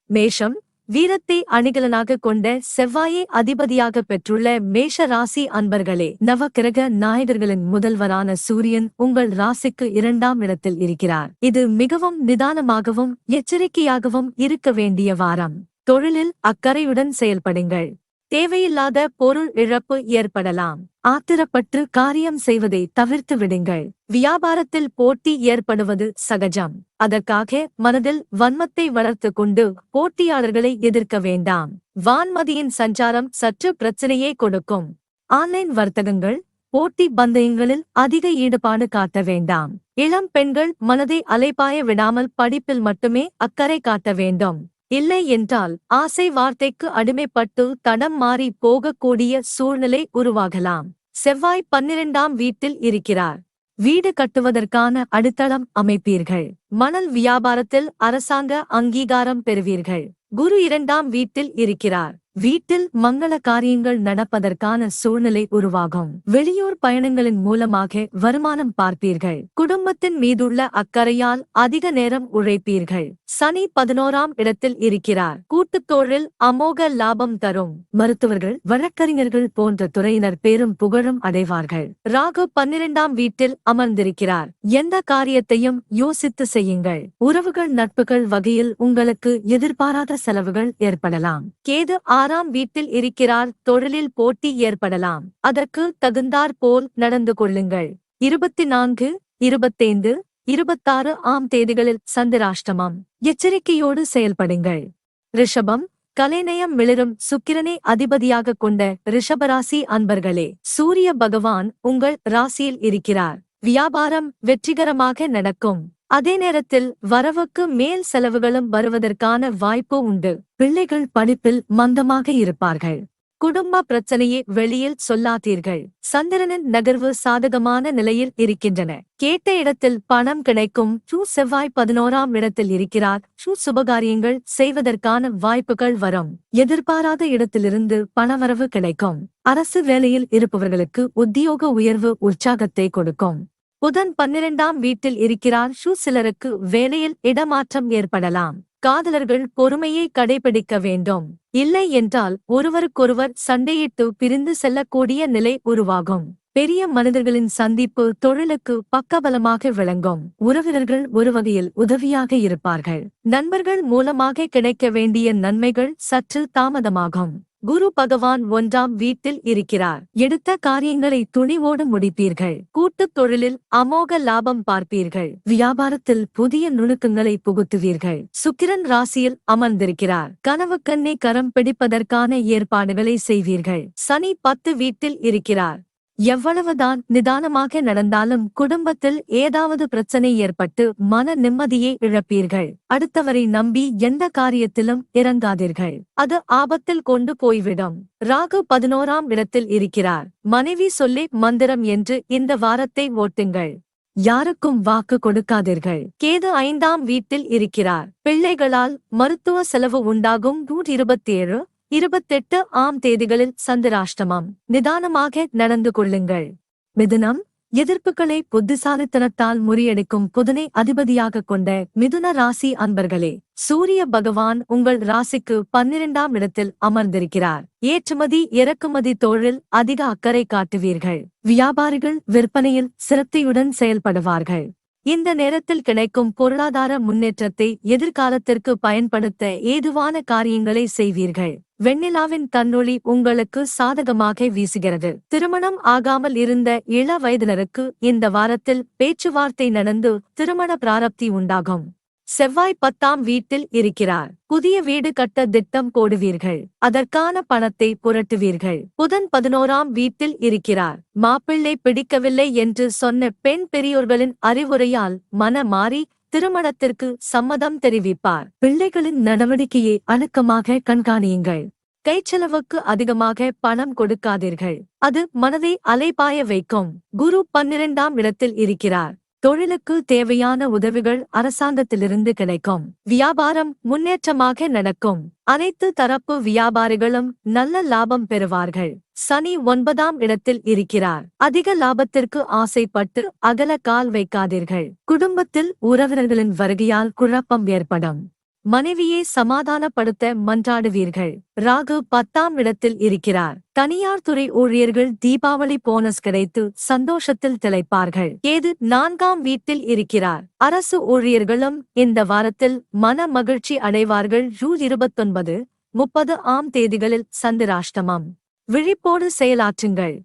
மேஷம், வீரத்தை அணிகலனாக கொண்ட செவ்வாயை அதிபதியாக பெற்றுள்ள மேஷ ராசி அன்பர்களே, நவக்கிரக நாயகர்களின் முதல்வரான சூரியன் உங்கள் ராசிக்கு 2ஆம் இடத்தில் இருக்கிறார். இது மிகவும் நிதானமாகவும் எச்சரிக்கையாகவும் இருக்க வேண்டிய வாரம். தொழிலில் அக்கறையுடன் செயல்படுங்கள். தேவையில்லாத பொருள் இழப்பு ஏற்படலாம். ஆத்திரப்பட்டு காரியம் செய்வதை தவிர்த்து விடுங்கள். வியாபாரத்தில் போட்டி ஏற்படுவது சகஜம். அதற்காக மனதில் வன்மத்தை வளர்த்து கொண்டு போட்டியாளர்களை எதிர்க்க வேண்டாம். வான்மதியின் சஞ்சாரம் சற்று பிரச்சனையே கொடுக்கும். ஆன்லைன் வர்த்தகங்கள், போட்டி பந்தயங்களில் அதிக ஈடுபாடு காட்ட வேண்டாம். இளம் பெண்கள் மனதை அலைபாய விடாமல் படிப்பில் மட்டுமே அக்கறை காட்ட வேண்டும். இல்லை என்றால் ஆசை வார்த்தைக்கு அடிமைப்பட்டு தடம் மாறி போகக்கூடிய சூழ்நிலை உருவாகலாம். செவ்வாய் 12ஆம் வீட்டில் இருக்கிறார். வீடு கட்டுவதற்கான அடித்தளம் அமைப்பீர்கள். மணல் வியாபாரத்தில் அரசாங்க அங்கீகாரம் பெறுவீர்கள். குரு 2ஆம் வீட்டில் இருக்கிறார். வீட்டில் மங்கள காரியங்கள் நடப்பதற்கான சூழ்நிலை உருவாகும். வெளியூர் பயணங்களின் மூலமாக வருமானம் பார்ப்பீர்கள். குடும்பத்தின் மீதுள்ள அக்கறையால் அதிக நேரம் உழைப்பீர்கள். சனி 11ஆம் இடத்தில் இருக்கிறார். கூட்டுத் தொழில் அமோக லாபம் தரும். மருத்துவர்கள், வழக்கறிஞர்கள் போன்ற துறையினர் பேரும் புகழும் அடைவார்கள். ராகு 12ஆம் வீட்டில் அமர்ந்திருக்கிறார். எந்த காரியத்தையும் யோசித்து செய்யுங்கள். உறவுகள், நட்புகள் வகையில் உங்களுக்கு எதிர்பாராத செலவுகள் ஏற்படலாம். கேது 6ஆம் வீட்டில் இருக்கிறார். தொழிலில் போட்டி ஏற்படலாம். அதற்கு தகுந்தாற் போல் நடந்து கொள்ளுங்கள். 24, 25, 26 ஆம் தேதிகளில் சந்திராஷ்டமம். எச்சரிக்கையோடு செயல்படுங்கள். ரிஷபம், கலைநயம் மிளிரும் சுக்கிரனை அதிபதியாக கொண்ட ரிஷபராசி அன்பர்களே, சூரிய பகவான் உங்கள் ராசியில் இருக்கிறார். வியாபாரம் வெற்றிகரமாக நடக்கும். அதே நேரத்தில் வரவுக்கு மேல் செலவுகளும் வருவதற்கான வாய்ப்பு உண்டு. பிள்ளைகள் படிப்பில் மந்தமாக இருப்பார்கள். குடும்ப பிரச்சனையை வெளியில் சொல்லாதீர்கள். சந்திரனின் நகர்வு சாதகமான நிலையில் இருக்கின்றன. கேட்ட இடத்தில் பணம் கிடைக்கும். செவ்வாய் 11ஆம் இடத்தில் இருக்கிறார். சுபகாரியங்கள் செய்வதற்கான வாய்ப்புகள் வரும். எதிர்பாராத இடத்திலிருந்து பணவரவு கிடைக்கும். அரசு வேலையில் இருப்பவர்களுக்கு உத்தியோக உயர்வு உற்சாகத்தை கொடுக்கும். புதன் 12ஆம் வீட்டில் இருக்கிறார். சிலருக்கு வேலையில் இடமாற்றம் ஏற்படலாம். காதலர்கள் பொறுமையை கடைபிடிக்க வேண்டும். இல்லை என்றால் ஒருவருக்கொருவர் சண்டையிட்டு பிரிந்து செல்லக்கூடிய நிலை உருவாகும். பெரிய மனிதர்களின் சந்திப்பு தொழிலுக்கு பக்கபலமாக விளங்கும். உறவினர்கள் ஒரு வகையில் உதவியாக இருப்பார்கள். நண்பர்கள் மூலமாக கிடைக்க வேண்டிய நன்மைகள் சற்று தாமதமாகும். குரு பகவான் 1ஆம் வீட்டில் இருக்கிறார். எடுத்த காரியங்களை துணிவோடு முடிப்பீர்கள். கூட்டுத் தொழிலில் அமோக லாபம் பார்ப்பீர்கள். வியாபாரத்தில் புதிய நுணுக்கங்களை புகுத்துவீர்கள். சுக்கிரன் ராசியில் அமர்ந்திருக்கிறார். கனவுக்கண்ணை கரம் பிடிப்பதற்கான ஏற்பாடுகளை செய்வீர்கள். சனி 10 வீட்டில் இருக்கிறார். எவ்வளவுதான் நிதானமாக நடந்தாலும் குடும்பத்தில் ஏதாவது பிரச்சனை ஏற்பட்டு மன நிம்மதியை இழப்பீர்கள். அடுத்தவரை நம்பி எந்த காரியத்திலும் இறங்காதீர்கள். அது ஆபத்தில் கொண்டு போய்விடும். ராகு 11ஆம் இடத்தில் இருக்கிறார். மனைவி சொல்லி மந்திரம் என்று இந்த வாரத்தை ஓட்டுங்கள். யாருக்கும் வாக்கு கொடுக்காதீர்கள். கேது 5ஆம் வீட்டில் இருக்கிறார். பிள்ளைகளால் மருத்துவ செலவு உண்டாகும். 27, 28 ஆம் தேதிகளில் சந்திராஷ்டமம். நிதானமாக நடந்து கொள்ளுங்கள். மிதுனம், எதிர்ப்புகளை புத்திசாலித்தனத்தால் முறியடிக்கும் புதனை அதிபதியாக கொண்ட மிதுன ராசி அன்பர்களே, சூரிய பகவான் உங்கள் ராசிக்கு 12ஆம் இடத்தில் அமர்ந்திருக்கிறார். ஏற்றுமதி இறக்குமதி தொழில் அதிக அக்கறை காட்டுவீர்கள். வியாபாரிகள் விற்பனையில் சிரத்தையுடன் செயல்படுவார்கள். இந்த நேரத்தில் கிடைக்கும் பொருளாதார முன்னேற்றத்தை எதிர்காலத்திற்கு பயன்படுத்த ஏதுவான காரியங்களை செய்வீர்கள். வெண்ணிலாவின் தன்னொளி உங்களுக்கு சாதகமாக வீசுகிறது. திருமணம் ஆகாமல் இருந்த இள வயதினருக்கு இந்த வாரத்தில் பேச்சுவார்த்தை நடந்து திருமண பிராரப்தி உண்டாகும். செவ்வாய் 10ஆம் வீட்டில் இருக்கிறார். புதிய வீடு கட்ட திட்டம் போடுவீர்கள். அதற்கான பணத்தை புரட்டுவீர்கள். புதன் 11ஆம் வீட்டில் இருக்கிறார். மாப்பிள்ளை பிடிக்கவில்லை என்று சொன்ன பெண் பெரியோர்களின் அறிவுரையால் மன மாறி திருமணத்திற்கு சம்மதம் தெரிவிப்பார். பிள்ளைகளின் நடவடிக்கையை அணுக்கமாக கண்காணியுங்கள். கைச்செலவுக்கு அதிகமாக பணம் கொடுக்காதீர்கள். அது மனதை அலைபாய வைக்கும். குரு 12ஆம் இடத்தில் இருக்கிறார். தொழிலுக்கு தேவையான உதவிகள் அரசாங்கத்திலிருந்து கிடைக்கும். வியாபாரம் முன்னேற்றமாக நடக்கும். அனைத்து தரப்பு வியாபாரிகளும் நல்ல லாபம் பெறுவார்கள். சனி 9ஆம் இடத்தில் இருக்கிறார். அதிக லாபத்திற்கு ஆசைப்பட்டு அகல கால் வைக்காதீர்கள். குடும்பத்தில் உறவினர்களின் வருகையால் குழப்பம் ஏற்படும். மனைவியை சமாதானப்படுத்த மன்றாடுவீர்கள். ராகு 10ஆம் இடத்தில் இருக்கிறார். தனியார் துறை ஊழியர்கள் தீபாவளி போனஸ் கிடைத்து சந்தோஷத்தில் திளைப்பார்கள். கேது 4ஆம் வீட்டில் இருக்கிறார். அரசு ஊழியர்களும் இந்த வாரத்தில் மன மகிழ்ச்சி அடைவார்கள். ஜூன் 29, 30ஆம் தேதிகளில் சந்திராஷ்டமம். விழிப்போடு செயலாற்றுங்கள்.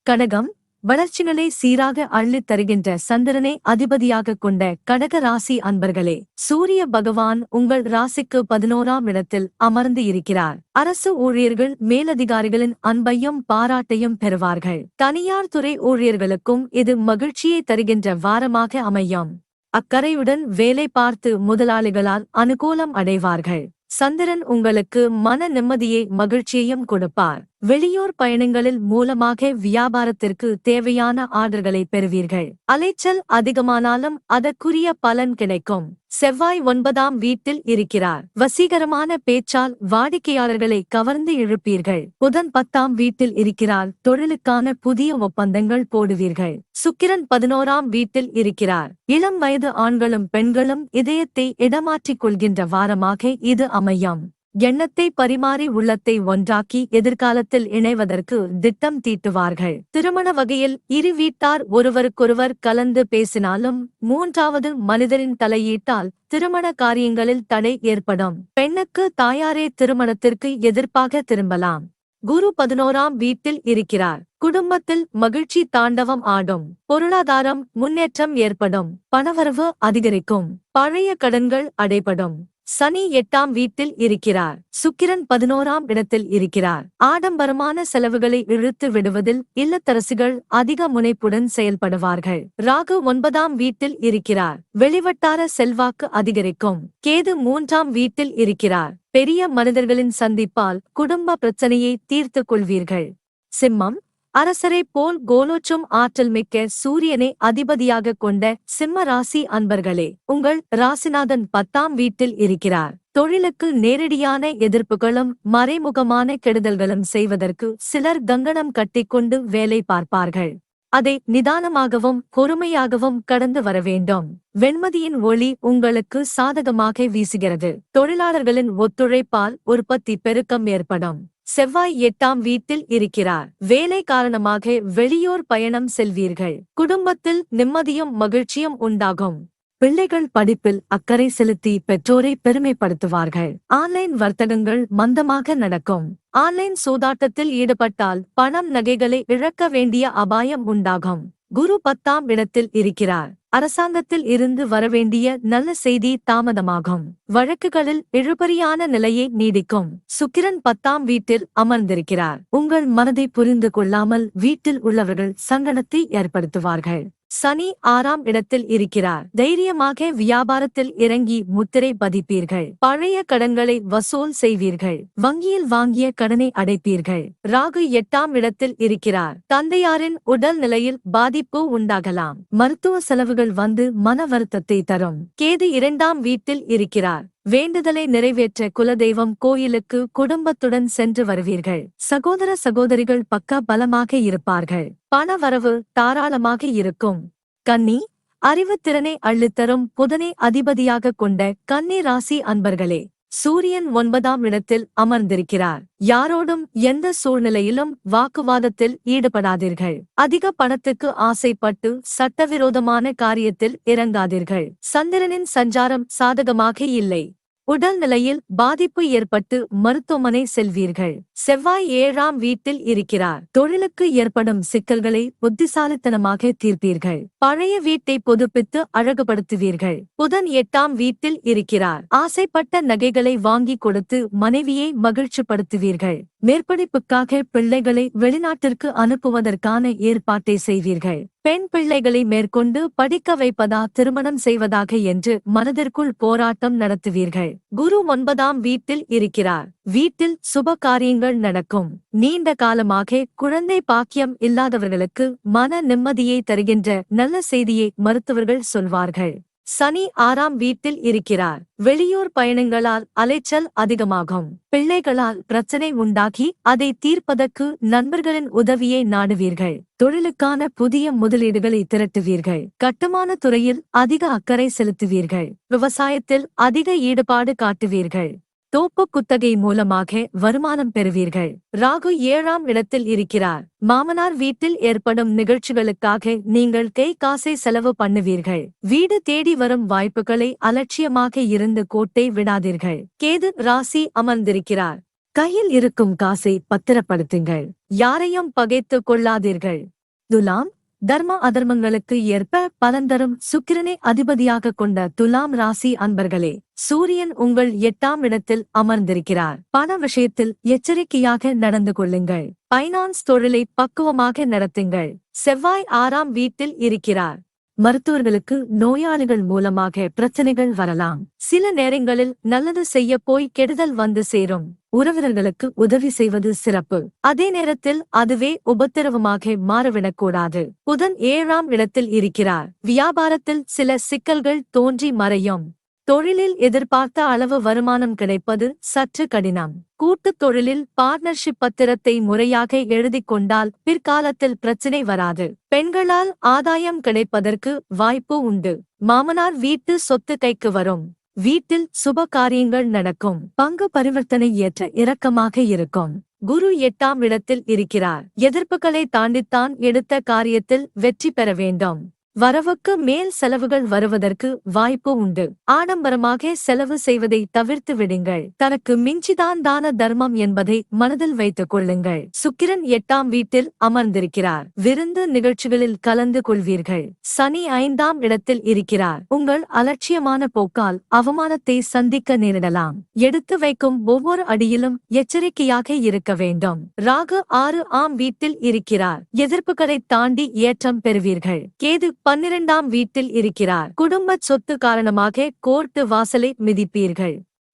கடகம், வளர்ச்சிகளை சீராக அள்ளித் தருகின்ற சந்திரனை அதிபதியாகக் கொண்ட கடக ராசி அன்பர்களே, சூரிய பகவான் உங்கள் ராசிக்கு 11ஆம் இடத்தில் அமர்ந்து இருக்கிறார். அரசு ஊழியர்கள் மேலதிகாரிகளின் அன்பையும் பாராட்டையும் பெறுவார்கள். தனியார் துறை ஊழியர்களுக்கும் இது மகிழ்ச்சியை தருகின்ற வாரமாக அமையும். அக்கறையுடன் வேலை பார்த்து முதலாளிகளால் அனுகூலம் அடைவார்கள். சந்திரன் உங்களுக்கு மன நிம்மதியை மகிழ்ச்சியையும் கொடுப்பார். வெளியூர் பயணங்களில் மூலமாக வியாபாரத்திற்கு தேவையான ஆர்டர்களை பெறுவீர்கள். அலைச்சல் அதிகமானாலும் அதற்குரிய பலன் கிடைக்கும். செவ்வாய் 9ஆம் வீட்டில் இருக்கிறார். வசீகரமான பேச்சால் வாடிக்கையாளர்களை கவர்ந்து இழுப்பீர்கள். புதன் 10ஆம் வீட்டில் இருக்கிறார். தொழிலுக்கான புதிய ஒப்பந்தங்கள் போடுவீர்கள். சுக்கிரன் 11ஆம் வீட்டில் இருக்கிறார். இளம் வயது ஆண்களும் பெண்களும் இதயத்தை இடமாற்றிக் கொள்கின்ற வாரமாக இது அமையும். எண்ணத்தை பரிமாறி உள்ளத்தை ஒன்றாக்கி எதிர்காலத்தில் இணைவதற்கு திட்டம் தீட்டுவார்கள். திருமண வகையில் இரு வீட்டார் ஒருவருக்கொருவர் கலந்து பேசினாலும் 3வது மனிதரின் தலையீட்டால் திருமண காரியங்களில் தடை ஏற்படும். பெண்ணுக்கு தாயாரே திருமணத்திற்கு எதிர்ப்பாக திரும்பலாம். குரு 11ஆம் வீட்டில் இருக்கிறார். குடும்பத்தில் மகிழ்ச்சி தாண்டவம் ஆடும். பொருளாதாரம் முன்னேற்றம் ஏற்படும். பணவரவு அதிகரிக்கும். பழைய கடன்கள் அடைபடும். சனி 8ஆம் வீட்டில் இருக்கிறார். சுக்கிரன் 11ஆம் இடத்தில் இருக்கிறார். ஆடம்பரமான செலவுகளை இழுத்து விடுவதில் இல்லத்தரசிகள் அதிக முனைப்புடன் செயல்படுவார்கள். ராகு 9ஆம் வீட்டில் இருக்கிறார். வெளிவட்டார செல்வாக்கு அதிகரிக்கும். கேது 3ஆம் வீட்டில் இருக்கிறார். பெரிய மனிதர்களின் சந்திப்பால் குடும்ப பிரச்சனையை தீர்த்துக் கொள்வீர்கள். சிம்மம், அரசரைப் போல் கோலோச்சும் ஆற்றல் மிக்க சூரியனை அதிபதியாகக் கொண்ட சிம்ம ராசி அன்பர்களே, உங்கள் ராசிநாதன் 10ஆம் வீட்டில் இருக்கிறார். தொழிலுக்கு நேரடியான எதிர்ப்புகளும் மறைமுகமான கெடுதல்களும் செய்வதற்கு சிலர் கங்கணம் கட்டிக்கொண்டு வேலை பார்ப்பார்கள். அதை நிதானமாகவும் பொறுமையாகவும் கடந்து வர வேண்டும். வெண்மதியின் ஒளி உங்களுக்கு சாதகமாக வீசுகிறது. தொழிலாளர்களின் ஒத்துழைப்பால் உற்பத்தி பெருக்கம் ஏற்படும். செவ்வாய் 8ஆம் வீட்டில் இருக்கிறார். வேலை காரணமாக வெளியூர் பயணம் செல்வீர்கள். குடும்பத்தில் நிம்மதியும் மகிழ்ச்சியும் உண்டாகும். பிள்ளைகள் படிப்பில் அக்கறை செலுத்தி பெற்றோரை பெருமைப்படுத்துவார்கள். ஆன்லைன் வர்த்தகங்கள் மந்தமாக நடக்கும். ஆன்லைன் சூதாட்டத்தில் ஈடுபட்டால் பணம் நகைகளை இழக்க வேண்டிய அபாயம் உண்டாகும். குரு 10ஆம் இடத்தில் இருக்கிறார். அரசாங்கத்தில் இருந்து வரவேண்டிய நல்ல செய்தி தாமதமாகும். வழக்குகளில் இழுபறியான நிலையை நீடிக்கும். சுக்கிரன் 10ஆம் வீட்டில் அமர்ந்திருக்கிறார். உங்கள் மனதை புரிந்து கொள்ளாமல் வீட்டில் உள்ளவர்கள் சங்கடத்தை ஏற்படுத்துவார்கள். சனி 6ஆம் இடத்தில் இருக்கிறார். தைரியமாக வியாபாரத்தில் இறங்கி முத்திரை பதிப்பீர்கள். பழைய கடன்களை வசூல் செய்வீர்கள். வங்கியில் வாங்கிய கடனை அடைப்பீர்கள். ராகு 8ஆம் இடத்தில் இருக்கிறார். தந்தையாரின் உடல் நிலையில் பாதிப்பு உண்டாகலாம். மருத்துவ செலவுகள் வந்து மன வருத்தத்தை தரும். கேது 2ஆம் வீட்டில் இருக்கிறார். வேண்டுதலை நிறைவேற்ற குலதெய்வம் கோயிலுக்கு குடும்பத்துடன் சென்று வருவீர்கள். சகோதர சகோதரிகள் பக்க பலமாக இருப்பார்கள். பண வரவு தாராளமாக இருக்கும். கன்னி, அறிவுத்திறனை அள்ளித்தரும் புதனை அதிபதியாகக் கொண்ட கன்னி ராசி அன்பர்களே, சூரியன் 9ஆம் இடத்தில் அமர்ந்திருக்கிறார். யாரோடும் எந்த சூழ்நிலையிலும் வாக்குவாதத்தில் ஈடுபடாதீர்கள். அதிக பணத்துக்கு ஆசைப்பட்டு சட்டவிரோதமான காரியத்தில் இறங்காதீர்கள். சந்திரனின் சஞ்சாரம் சாதகமாக இல்லை. உடல் நிலையில் பாதிப்பு ஏற்பட்டு மருத்துவமனை செல்வீர்கள். செவ்வாய் 7ஆம் வீட்டில் இருக்கிறார். தொழிலுக்கு ஏற்படும் சிக்கல்களை புத்திசாலித்தனமாக தீர்ப்பீர்கள். பழைய வீட்டை புதுப்பித்து அழகுபடுத்துவீர்கள். புதன் 8ஆம் வீட்டில் இருக்கிறார். ஆசைப்பட்ட நகைகளை வாங்கி கொடுத்து மனைவியை மகிழ்ச்சிப்படுத்துவீர்கள். மேற்படிப்புக்காக பிள்ளைகளை வெளிநாட்டிற்கு அனுப்புவதற்கான ஏற்பாட்டை செய்வீர்கள். பெண் பிள்ளைகளை மேற்கொண்டு படிக்க வைப்பதா திருமணம் செய்வதாக என்று மனதிற்குள் போராட்டம் நடத்துவீர்கள். குரு 9ஆம் வீட்டில் இருக்கிறார். வீட்டில் சுப காரியங்கள் நடக்கும். நீண்ட காலமாக குழந்தை பாக்கியம் இல்லாதவர்களுக்கு மன நிம்மதியை தருகின்ற நல்ல செய்தியை மருத்துவர்கள் சொல்வார்கள். சனி 6ஆம் வீட்டில் இருக்கிறார். வெளியூர் பயணங்களால் அலைச்சல் அதிகமாகும். பிள்ளைகளால் பிரச்சனை உண்டாகி அதை தீர்ப்பதற்கு நண்பர்களின் உதவியை நாடுவீர்கள். தொழிலுக்கான புதிய முதலீடுகளை திரட்டுவீர்கள். கட்டுமான துறையில் அதிக அக்கறை செலுத்துவீர்கள். விவசாயத்தில் அதிக ஈடுபாடு காட்டுவீர்கள். தோப்பு குத்தகை மூலமாக வருமானம் பெறுவீர்கள். ராகு 7ஆம் இடத்தில் இருக்கிறார். மாமனார் வீட்டில் ஏற்படும் நிகழ்ச்சிகளுக்காக நீங்கள் கை காசை செலவு பண்ணுவீர்கள். வீடு தேடி வரும் வாய்ப்புகளை அலட்சியமாக இருந்து கோட்டை விடாதீர்கள். கேது ராசி அமர்ந்திருக்கிறார். கையில் இருக்கும் காசை பத்திரப்படுத்துங்கள். யாரையும் பகைத்துக் கொள்ளாதீர்கள். துலாம் தர்ம அதர்மங்களுக்கு ஏற்ப பலன்தரும் சுக்கிரனை அதிபதியாக கொண்ட துலாம் ராசி அன்பர்களே, சூரியன் உங்கள் 8ஆம் இடத்தில் அமர்ந்திருக்கிறார். பண விஷயத்தில் எச்சரிக்கையாக நடந்து கொள்ளுங்கள். பைனான்ஸ் தொழிலை பக்குவமாக நடத்துங்கள். செவ்வாய் 6ஆம் வீட்டில் இருக்கிறார். மருத்துவர்களுக்கு நோயாளிகள் மூலமாக பிரச்சனைகள் வரலாம். சில நேரங்களில் நல்லது செய்ய போய் கெடுதல் வந்து சேரும். உறவினர்களுக்கு உதவி செய்வது சிறப்பு. அதே நேரத்தில் அதுவே உபத்திரவமாக மாறிவிடக்கூடாது. புதன் 7ஆம் இடத்தில் இருக்கிறார். வியாபாரத்தில் சில சிக்கல்கள் தோன்றி மறையும். தொழிலில் எதிர்பார்த்த அளவு வருமானம் கிடைப்பது சற்று கடினம். கூட்டுத் தொழிலில் பார்ட்னர்ஷிப் பத்திரத்தை முறையாக எழுதிக் கொண்டால் பிற்காலத்தில் பிரச்சினை வராது. பெண்களால் ஆதாயம் கிடைப்பதற்கு வாய்ப்பு உண்டு. மாமனார் வீட்டு சொத்து கைக்கு வரும். வீட்டில் சுப காரியங்கள் நடக்கும். பங்கு பரிவர்த்தனை ஏற்ற இறக்கமாக இருக்கும். குரு 8ஆம் இடத்தில் இருக்கிறார். எதிர்ப்புகளை தாண்டித்தான் எடுத்த காரியத்தில் வெற்றி பெற வேண்டும். வரவுக்கு மேல் செலவுகள் வருவதற்கு வாய்ப்பு உண்டு. ஆடம்பரமாக செலவு செய்வதை தவிர்த்து விடுங்கள். தனக்கு மிஞ்சிதான் தான தர்மம் என்பதை மனதில் வைத்துக் கொள்ளுங்கள். சுக்கிரன் 8ஆம் வீட்டில் அமர்ந்திருக்கிறார். விருந்து நிகழ்ச்சிகளில் கலந்து கொள்வீர்கள். சனி 5ஆம் இடத்தில் இருக்கிறார். உங்கள் அலட்சியமான போக்கால் அவமானத்தை சந்திக்க நேரிடலாம். எடுத்து வைக்கும் ஒவ்வொரு அடியிலும் எச்சரிக்கையாக இருக்க வேண்டும். ராகு 6ஆம் வீட்டில் இருக்கிறார். எதிர்ப்புகளை தாண்டி ஏற்றம் பெறுவீர்கள். கேது 12ஆம் வீட்டில் இருக்கிறார். குடும்ப சொத்து காரணமாக கோர்ட்டு வாசலை மிதிப்பீர்கள்.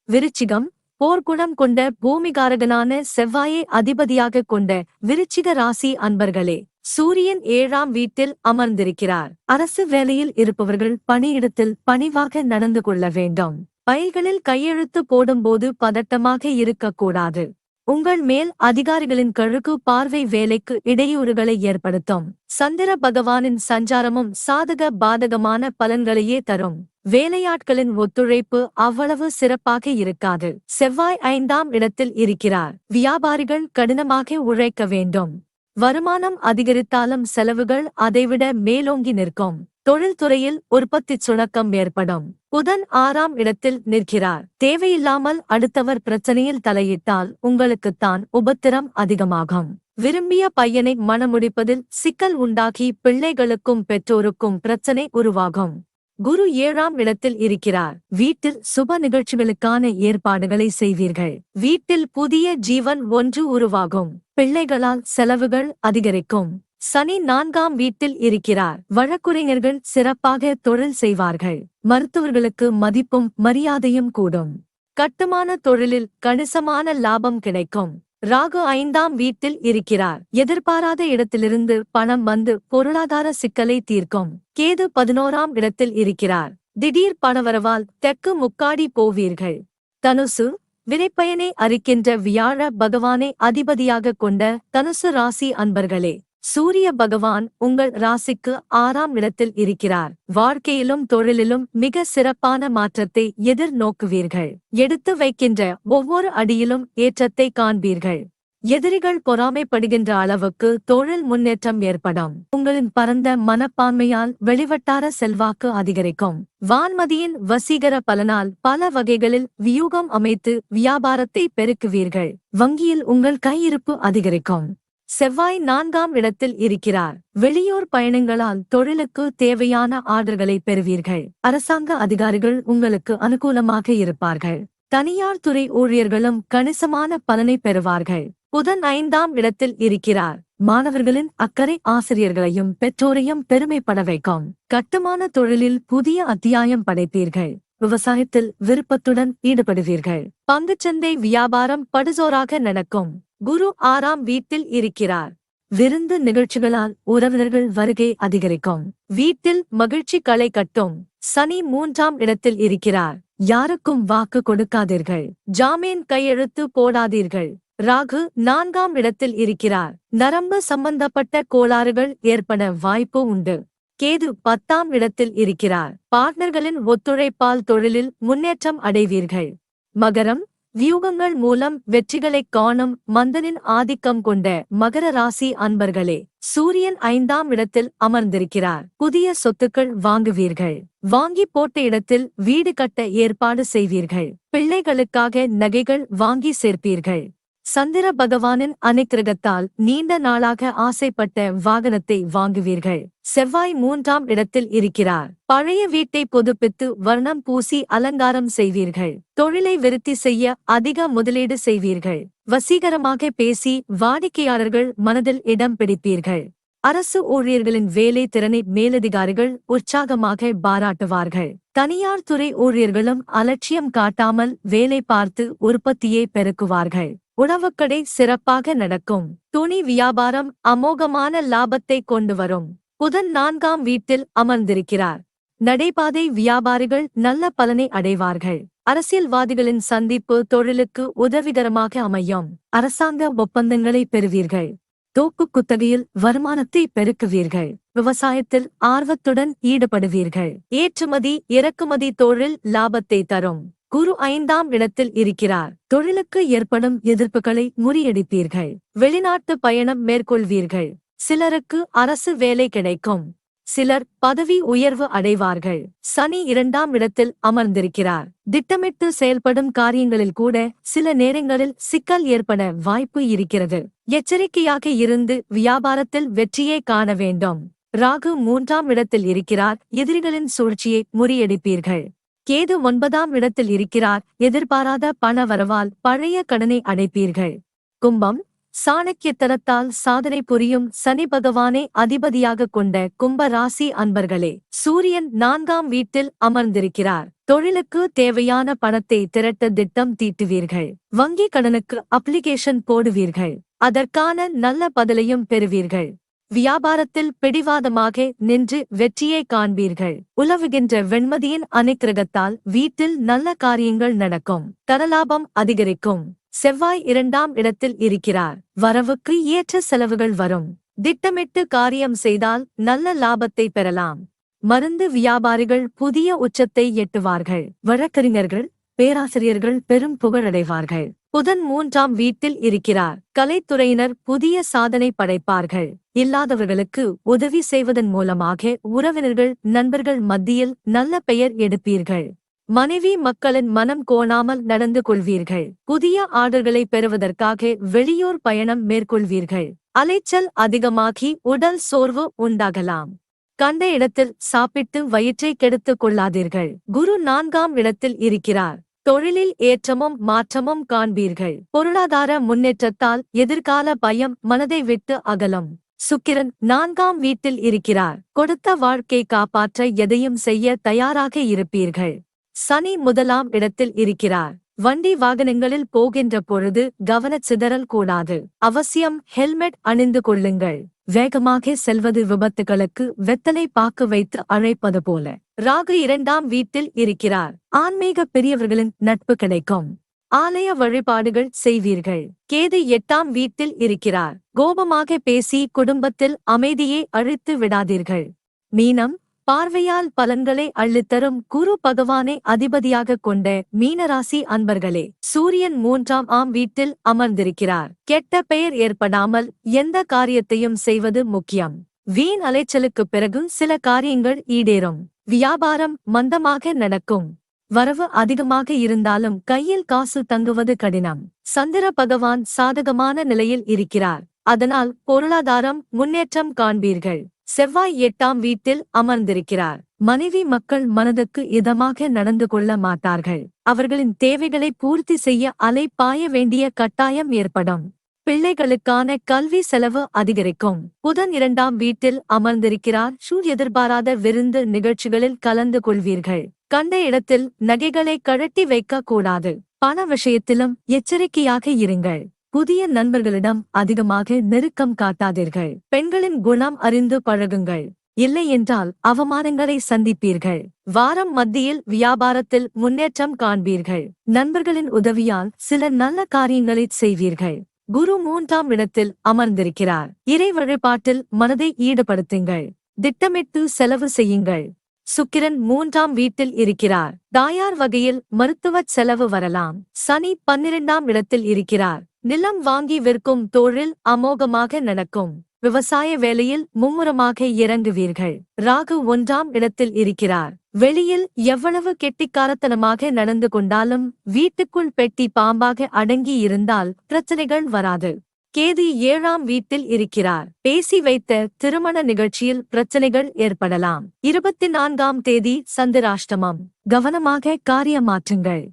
விருச்சிகம் போர்க்குணம் கொண்ட பூமிகாரகனான செவ்வாயை அதிபதியாக கொண்ட விருச்சிக ராசி அன்பர்களே, சூரியன் 7ஆம் வீட்டில் அமர்ந்திருக்கிறார். அரசு வேலையில் இருப்பவர்கள் பணியிடத்தில் பணிவாக நடந்து கொள்ள வேண்டும். பைகளில் கையெழுத்து போடும்போது பதட்டமாக இருக்கக்கூடாது. உங்கள் மேல் அதிகாரிகளின் கழுகு பார்வை வேலைக்கு இடையூறுகளை ஏற்படுத்தும். சந்திர பகவானின் சஞ்சாரமும் சாதக பாதகமான பலன்களையே தரும். வேலையாட்களின் ஒத்துழைப்பு அவ்வளவு சிறப்பாக இருக்காது. செவ்வாய் 5ஆம் இடத்தில் இருக்கிறார். வியாபாரிகள் கடினமாக உழைக்க வேண்டும். வருமானம் அதிகரித்தாலும் செலவுகள் அதைவிட மேலோங்கி நிற்கும். தொழில்துறையில் உற்பத்தி சுணக்கம் ஏற்படும். புதன் 6ஆம் இடத்தில் நிற்கிறார். தேவையில்லாமல் அடுத்தவர் பிரச்சனையில் தலையிட்டால் உங்களுக்குத்தான் உபத்திரம் அதிகமாகும். விரும்பிய பையனை மணமுடிப்பதில் சிக்கல் உண்டாகி பிள்ளைகளுக்கும் பெற்றோருக்கும் பிரச்சனை உருவாகும். குரு 7ஆம் இடத்தில் இருக்கிறார். வீட்டில் சுப நிகழ்ச்சிகளுக்கான ஏற்பாடுகளை செய்வீர்கள். வீட்டில் புதிய ஜீவன் ஒன்று உருவாகும். பிள்ளைகளால் செலவுகள் அதிகரிக்கும். சனி 4ஆம் வீட்டில் இருக்கிறார். வழக்குரைஞர்கள் சிறப்பாக தொழில் செய்வார்கள். மருத்துவர்களுக்கு மதிப்பும் மரியாதையும் கூடும். கட்டுமான தொழிலில் கணிசமான லாபம் கிடைக்கும். ராகு 5ஆம் வீட்டில் இருக்கிறார். எதிர்பாராத இடத்திலிருந்து பணம் வந்து பொருளாதார சிக்கலை தீர்க்கும். கேது 11ஆம் இடத்தில் இருக்கிறார். திடீர் பணவரவால் தெற்கு முக்காடி போவீர்கள். தனுசு வினைப்பயனை அறிக்கின்ற வியாழ பகவானை அதிபதியாக கொண்ட தனுசு ராசி அன்பர்களே, சூரிய பகவான் உங்கள் ராசிக்கு 6ஆம் இடத்தில் இருக்கிறார். வாழ்க்கையிலும் தொழிலிலும் மிக சிறப்பான மாற்றத்தை எதிர்நோக்குவீர்கள். எடுத்து வைக்கின்ற ஒவ்வொரு அடியிலும் ஏற்றத்தை காண்பீர்கள். எதிரிகள் பொறாமைப்படுகின்ற அளவுக்கு தொழில் முன்னேற்றம் ஏற்படும். உங்களின் பரந்த மனப்பான்மையால் வெளிவட்டார செல்வாக்கு அதிகரிக்கும். வான்மதியின் வசீகர பலனால் பல வகைகளில் வியூகம் அமைத்து வியாபாரத்தை பெருக்குவீர்கள். வங்கியில் உங்கள் கையிருப்பு அதிகரிக்கும். செவ்வாய் 4ஆம் இடத்தில் இருக்கிறார். வெளியூர் பயணங்களால் தொழிலுக்கு தேவையான ஆர்டர்களை பெறுவீர்கள். அரசாங்க அதிகாரிகள் உங்களுக்கு அனுகூலமாக இருப்பார்கள். தனியார் துறை ஊழியர்களும் கணிசமான பலனை பெறுவார்கள். புதன் 5ஆம் இடத்தில் இருக்கிறார். மாணவர்களின் அக்கறை ஆசிரியர்களையும் பெற்றோரையும் பெருமைப்பட வைக்கும். கட்டுமான தொழிலில் புதிய அத்தியாயம் படைப்பீர்கள். விவசாயத்தில் விருப்பத்துடன் ஈடுபடுவீர்கள். பங்குச்சந்தை வியாபாரம் படுஜோராக நடக்கும். குரு 6ஆம் வீட்டில் இருக்கிறார். விருந்து நிகழ்ச்சிகளால் உறவினர்கள் வருகை அதிகரிக்கும். வீட்டில் மகிழ்ச்சி களை கட்டும். சனி 3ஆம் இடத்தில் இருக்கிறார். யாருக்கும் வாக்கு கொடுக்காதீர்கள். ஜாமீன் கையெழுத்து போடாதீர்கள். ராகு 4ஆம் இடத்தில் இருக்கிறார். நரம்பு சம்பந்தப்பட்ட கோளாறுகள் ஏற்பட வாய்ப்பு உண்டு. கேது 10ஆம் இடத்தில் இருக்கிறார். பார்ட்னர்களின் ஒத்துழைப்பால் தொழிலில் முன்னேற்றம் அடைவீர்கள். மகரம், வியூகங்கள் மூலம் வெற்றிகளைக் காணும் மந்தனின் ஆதிக்கம் கொண்ட மகர ராசி அன்பர்களே, சூரியன் 5ஆம் இடத்தில் அமர்ந்திருக்கிறார். புதிய சொத்துக்கள் வாங்குவீர்கள். வாங்கி போட்ட இடத்தில் வீடு கட்ட ஏற்பாடு செய்வீர்கள். பிள்ளைகளுக்காக நகைகள் வாங்கி சேர்ப்பீர்கள். சந்திர பகவானின் அனுக்கிரகத்தால் நீண்ட நாளாக ஆசைப்பட்ட வாகனத்தை வாங்குவீர்கள். செவ்வாய் 3ஆம் இடத்தில் இருக்கிறார். பழைய வீட்டை புதுப்பித்து வர்ணம் பூசி அலங்காரம் செய்வீர்கள். தொழிலை விருத்தி செய்ய அதிக முதலீடு செய்வீர்கள். வசீகரமாக பேசி வாடிக்கையாளர்கள் மனதில் இடம் பிடிப்பீர்கள். அரசு ஊழியர்களின் வேலை திறனை மேலதிகாரிகள் உற்சாகமாக பாராட்டுவார்கள். தனியார் துறை ஊழியர்களும் அலட்சியம் காட்டாமல் வேலை பார்த்து உற்பத்தியை பெருக்குவார்கள். உணவுக்கடை சிறப்பாக நடக்கும். துணி வியாபாரம் அமோகமான லாபத்தை கொண்டு வரும். புதன் 4ஆம் வீட்டில் அமர்ந்திருக்கிறார். நடைபாதை வியாபாரிகள் நல்ல பலனை அடைவார்கள். அரசியல்வாதிகளின் சந்திப்பு தொழிலுக்கு உதவிகரமாக அமையும். அரசாங்க ஒப்பந்தங்களை பெறுவீர்கள். தோப்பு குத்தகையில் வருமானத்தை பெருக்குவீர்கள். விவசாயத்தில் ஆர்வத்துடன் ஈடுபடுவீர்கள். ஏற்றுமதி இறக்குமதி தொழில் லாபத்தை தரும். குரு 5ஆம் இடத்தில் இருக்கிறார். தொழிலுக்கு ஏற்படும் எதிர்ப்புகளை முறியடிப்பீர்கள். வெளிநாட்டு பயணம் மேற்கொள்வீர்கள். சிலருக்கு அரசு வேலை கிடைக்கும். சிலர் பதவி உயர்வு அடைவார்கள். சனி 2ஆம் இடத்தில் அமர்ந்திருக்கிறார். திட்டமிட்டு செயல்படும் காரியங்களில் கூட சில நேரங்களில் சிக்கல் ஏற்பட வாய்ப்பு இருக்கிறது. எச்சரிக்கையாக இருந்து வியாபாரத்தில் வெற்றியை காண வேண்டும். ராகு 3ஆம் இடத்தில் இருக்கிறார். எதிரிகளின் சூழ்ச்சியை முறியடிப்பீர்கள். கேது 9ஆம் இடத்தில் இருக்கிறார். எதிர்பாராத பண வரவால் பழைய கடனை அடைப்பீர்கள். கும்பம், சாணக்கியத்தனத்தால் சாதனை புரியும் சனி பகவானை அதிபதியாக கொண்ட கும்ப ராசி அன்பர்களே, சூரியன் 4ஆம் வீட்டில் அமர்ந்திருக்கிறார். தொழிலுக்கு தேவையான பணத்தை திரட்ட திட்டம் தீட்டுவீர்கள். வங்கி கடனுக்கு அப்ளிகேஷன் போடுவீர்கள். அதற்கான நல்ல பதிலையும் பெறுவீர்கள். வியாபாரத்தில் பிடிவாதமாக நின்று வெற்றியை காண்பீர்கள். உலவுகின்ற வெண்மதியின் அனுக்கிரகத்தால் வீட்டில் நல்ல காரியங்கள் நடக்கும். தனலாபம் அதிகரிக்கும். செவ்வாய் 2ஆம் இடத்தில் இருக்கிறார். வரவுக்கு ஏற்ற செலவுகள் வரும். திட்டமிட்டு காரியம் செய்தால் நல்ல லாபத்தை பெறலாம். மருந்து வியாபாரிகள் புதிய உச்சத்தை எட்டுவார்கள். வழக்கறிஞர்கள் பேராசிரியர்கள் பெரும் புகழடைவார்கள். புதன் 3ஆம் வீட்டில் இருக்கிறார். கலைத்துறையினர் புதிய சாதனை படைப்பார்கள். இல்லாதவர்களுக்கு உதவி செய்வதன் மூலமாக உறவினர்கள் நண்பர்கள் மத்தியில் நல்ல பெயர் எடுப்பீர்கள். மனைவி மக்களின் மனம் கோணாமல் நடந்து கொள்வீர்கள். புதிய ஆர்டர்களை பெறுவதற்காக வெளியூர் பயணம் மேற்கொள்வீர்கள். அலைச்சல் அதிகமாகி உடல் சோர்வு உண்டாகலாம். கண்ட இடத்தில் சாப்பிட்டு வயிற்றை கெடுத்துக் கொள்ளாதீர்கள். குரு 4ஆம் இடத்தில் இருக்கிறார். தொழிலில் ஏற்றமும் மாற்றமும் காண்பீர்கள். பொருளாதார முன்னேற்றத்தால் எதிர்கால பயம் மனதை விட்டு அகலும். சுக்கிரன் 4ஆம் வீட்டில் இருக்கிறார். கொடுத்த வாழ்க்கை காப்பாற்ற எதையும் செய்ய தயாராக இருப்பீர்கள். சனி 1ஆம் இடத்தில் இருக்கிறார். வண்டி வாகனங்களில் போகின்ற பொழுது கவனச்சிதறல் கூடாது. அவசியம் ஹெல்மெட் அணிந்து கொள்ளுங்கள். வேகமாக செல்வது விபத்துகளுக்கு வெத்தலை பாக்கு வைத்து அழைப்பது போல. ராகு 2ஆம் வீட்டில் இருக்கிறார். ஆன்மீக பெரியவர்களின் நட்பு கிடைக்கும். ஆலய வழிபாடுகள் செய்வீர்கள். கேது 8ஆம் வீட்டில் இருக்கிறார். கோபமாக பேசி குடும்பத்தில் அமைதியை அழித்து விடாதீர்கள். மீனம், பார்வையால் பலன்களை அள்ளித்தரும் குரு பகவானை அதிபதியாக கொண்ட மீனராசி அன்பர்களே, சூரியன் 3ஆம் வீட்டில் அமர்ந்திருக்கிறார். கெட்ட பெயர் ஏற்படாமல் எந்த காரியத்தையும் செய்வது முக்கியம். வீண் அலைச்சலுக்குப் பிறகு சில காரியங்கள் ஈடேறும். வியாபாரம் மந்தமாக நடக்கும். வரவு அதிகமாக இருந்தாலும் கையில் காசு தங்குவது கடினம். சந்திர பகவான் சாதகமான நிலையில் இருக்கிறார். அதனால் பொருளாதாரம் முன்னேற்றம் காண்பீர்கள். செவ்வாய் 8ஆம் வீட்டில் அமர்ந்திருக்கிறார். மனைவி மக்கள் மனதுக்கு இதமாக நடந்து கொள்ள மாட்டார்கள். அவர்களின் தேவைகளை பூர்த்தி செய்ய அலை பாய வேண்டிய கட்டாயம் ஏற்படும். பிள்ளைகளுக்கான கல்வி செலவு அதிகரிக்கும். புதன் 2ஆம் வீட்டில் அமர்ந்திருக்கிறார். எதிர்பாராத விருந்து நிகழ்ச்சிகளில் கலந்து கொள்வீர்கள். கண்ட இடத்தில் நகைகளை கழட்டி வைக்க கூடாது. பண விஷயத்திலும் எச்சரிக்கையாக இருங்கள். புதிய நண்பர்களிடம் அதிகமாக நெருக்கம் காட்டாதீர்கள். பெண்களின் குணம் அறிந்து பழகுங்கள். இல்லையென்றால் அவமானங்களை சந்திப்பீர்கள். வாரம் மத்தியில் வியாபாரத்தில் முன்னேற்றம் காண்பீர்கள். நண்பர்களின் உதவியால் சில நல்ல காரியங்களைச் செய்வீர்கள். குரு 3ஆம் இடத்தில் அமர்ந்திருக்கிறார். இறை வழிபாட்டில் மனதை ஈடுபடுத்துங்கள். திட்டமிட்டு செலவு செய்யுங்கள். சுக்கிரன் 3ஆம் வீட்டில் இருக்கிறார். தாயார் வகையில் மருத்துவச் செலவு வரலாம். சனி 12ஆம் இடத்தில் இருக்கிறார். நிலம் வாங்கி விற்கும் தொழில் அமோகமாக நடக்கும். விவசாய வேலையில் மும்முரமாக இறங்குவீர்கள். ராகு 1ஆம் இடத்தில் இருக்கிறார். வெளியில் எவ்வளவு கெட்டிக்காரத்தனமாக நடந்து கொண்டாலும் வீட்டுக்குள் பெட்டி பாம்பாக அடங்கி இருந்தால் பிரச்சனைகள் வராது. கேது 7ஆம் வீட்டில் இருக்கிறார். பேசி வைத்த திருமண நிகழ்ச்சியில் பிரச்சனைகள் ஏற்படலாம். 24ஆம் தேதி சந்திராஷ்டமம். கவனமாக காரியமாற்றுங்கள்.